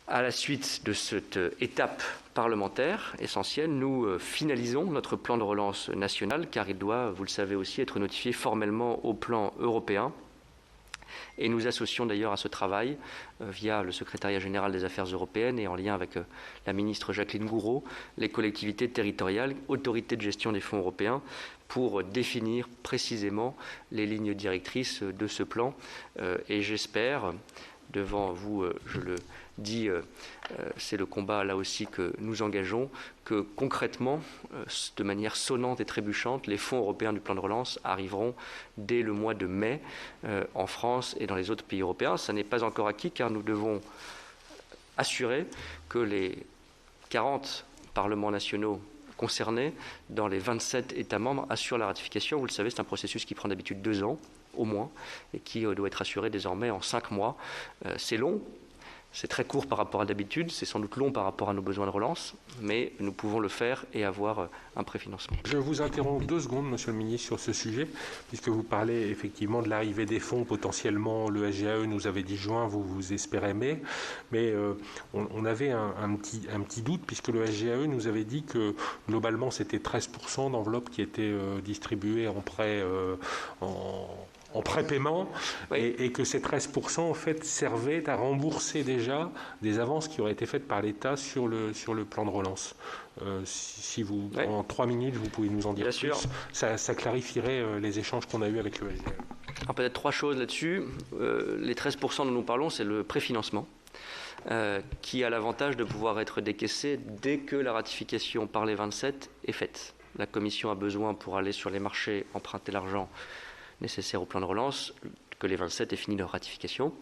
À la suite de cette étape parlementaire essentielle, nous finalisons notre plan de relance national, car il doit, vous le savez aussi, être notifié formellement au plan européen. Et nous associons d'ailleurs à ce travail, via le secrétariat général des affaires européennes et en lien avec la ministre Jacqueline Gouraud, les collectivités territoriales, autorités de gestion des fonds européens, pour définir précisément les lignes directrices de ce plan. Et j'espère, devant vous, je le dis, c'est le combat là aussi que nous engageons, que concrètement, de manière sonnante et trébuchante, les fonds européens du plan de relance arriveront dès le mois de mai en France et dans les autres pays européens. Ça n'est pas encore acquis car nous devons assurer que les 40 parlements nationaux concernés dans les 27 États membres assurent la ratification. Vous le savez, c'est un processus qui prend d'habitude 2 ans au moins et qui doit être assuré désormais en 5 mois. C'est long. C'est très court par rapport à d'habitude, c'est sans doute long par rapport à nos besoins de relance, mais nous pouvons le faire et avoir un préfinancement. Je vous interromps 2 secondes, Monsieur le Ministre, sur ce sujet, puisque vous parlez effectivement de l'arrivée des fonds, potentiellement le SGAE nous avait dit juin, vous espérez mai, mais on avait un petit doute, puisque le SGAE nous avait dit que globalement c'était 13% d'enveloppe qui était distribuée en prêt en prépaiement, oui. et que ces 13% en fait servaient à rembourser déjà des avances qui auraient été faites par l'État sur le plan de relance. Si vous, oui. En 3 minutes, vous pouvez nous en dire Bien plus, ça clarifierait les échanges qu'on a eus avec le SGAE. Alors peut-être 3 choses là-dessus. Les 13% dont nous parlons, c'est le préfinancement. Qui a l'avantage de pouvoir être décaissé dès que la ratification par les 27 est faite. La Commission a besoin pour aller sur les marchés emprunter l'argent nécessaire au plan de relance, que les 27 aient fini leur ratification.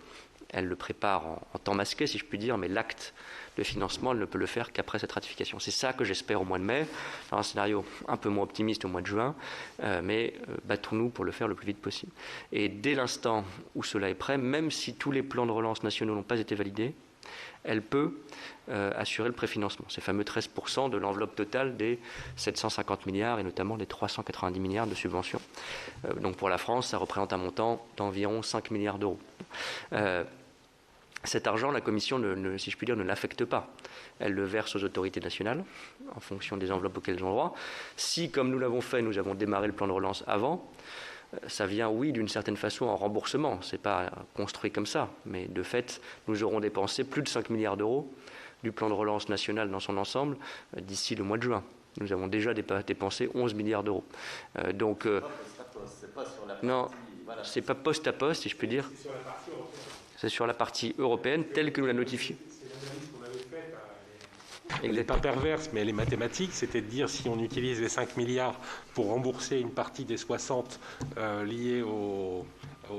Elle le prépare en temps masqué, si je puis dire, mais l'acte de financement, elle ne peut le faire qu'après cette ratification. C'est ça que j'espère au mois de mai, dans un scénario un peu moins optimiste au mois de juin, mais battons-nous pour le faire le plus vite possible. Et dès l'instant où cela est prêt, même si tous les plans de relance nationaux n'ont pas été validés, elle peut assurer le préfinancement, ces fameux 13% de l'enveloppe totale des 750 milliards et notamment des 390 milliards de subventions. Donc pour la France, ça représente un montant d'environ 5 milliards d'euros. Cet argent, la Commission, si je puis dire, ne l'affecte pas. Elle le verse aux autorités nationales en fonction des enveloppes auxquelles elles ont droit. Si, comme nous l'avons fait, nous avons démarré le plan de relance avant, ça vient, oui, d'une certaine façon en remboursement. Ce n'est pas construit comme ça. Mais de fait, nous aurons dépensé plus de 5 milliards d'euros du plan de relance national dans son ensemble d'ici le mois de juin. Nous avons déjà dépensé 11 milliards d'euros. Donc, c'est pas sur la partie, non, voilà. C'est pas poste à poste, si je puis dire. C'est sur la partie européenne telle que nous la notifions. Elle n'est pas perverse, mais elle est mathématique, c'était de dire si on utilise les 5 milliards pour rembourser une partie des 60 liés au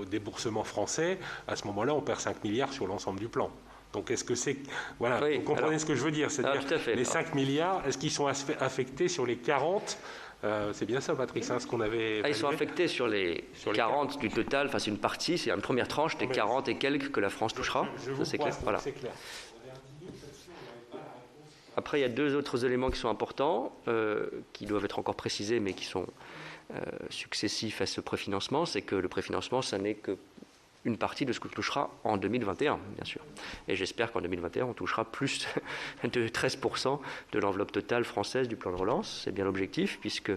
déboursement français, à ce moment-là, on perd 5 milliards sur l'ensemble du plan. Donc, est-ce que c'est... Voilà, oui, vous comprenez ce que je veux dire, c'est-à-dire les 5 milliards, est-ce qu'ils sont affectés sur les 40 c'est bien ça, Patrick, ce qu'on avait... Ils sont affectés sur les 40 du total, enfin c'est une partie, c'est une première tranche des 40 et quelques que la France touchera. Ça, c'est clair. Voilà. Après, il y a 2 autres éléments qui sont importants, qui doivent être encore précisés, mais qui sont successifs à ce préfinancement. C'est que le préfinancement, ça n'est qu'une partie de ce que touchera en 2021, bien sûr. Et j'espère qu'en 2021, on touchera plus de 13% de l'enveloppe totale française du plan de relance. C'est bien l'objectif, puisque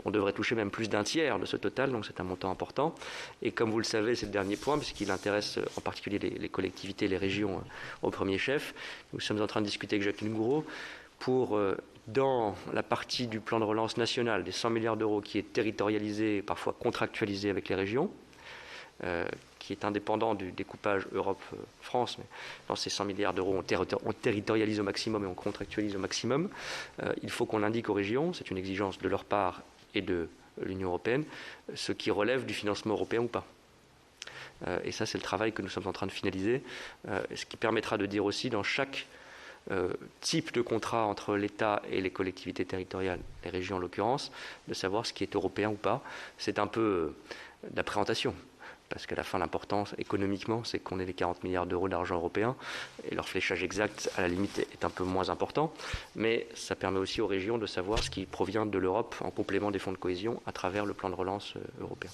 on devrait toucher même plus d'un tiers de ce total, donc c'est un montant important. Et comme vous le savez, c'est le dernier point, puisqu'il intéresse en particulier les collectivités, les régions au premier chef. Nous sommes en train de discuter avec Jacqueline Gouraud pour, dans la partie du plan de relance national, des 100 milliards d'euros qui est territorialisée, parfois contractualisée avec les régions, qui est indépendant du découpage Europe-France, mais dans ces 100 milliards d'euros, on territorialise au maximum et on contractualise au maximum. Il faut qu'on indique aux régions, c'est une exigence de leur part et de l'Union européenne, ce qui relève du financement européen ou pas. Et ça, c'est le travail que nous sommes en train de finaliser, ce qui permettra de dire aussi dans chaque type de contrat entre l'État et les collectivités territoriales, les régions en l'occurrence, de savoir ce qui est européen ou pas. C'est un peu de la présentation. Parce qu'à la fin, l'importance économiquement, c'est qu'on ait les 40 milliards d'euros d'argent européen, et leur fléchage exact, à la limite, est un peu moins important, mais ça permet aussi aux régions de savoir ce qui provient de l'Europe en complément des fonds de cohésion à travers le plan de relance européen.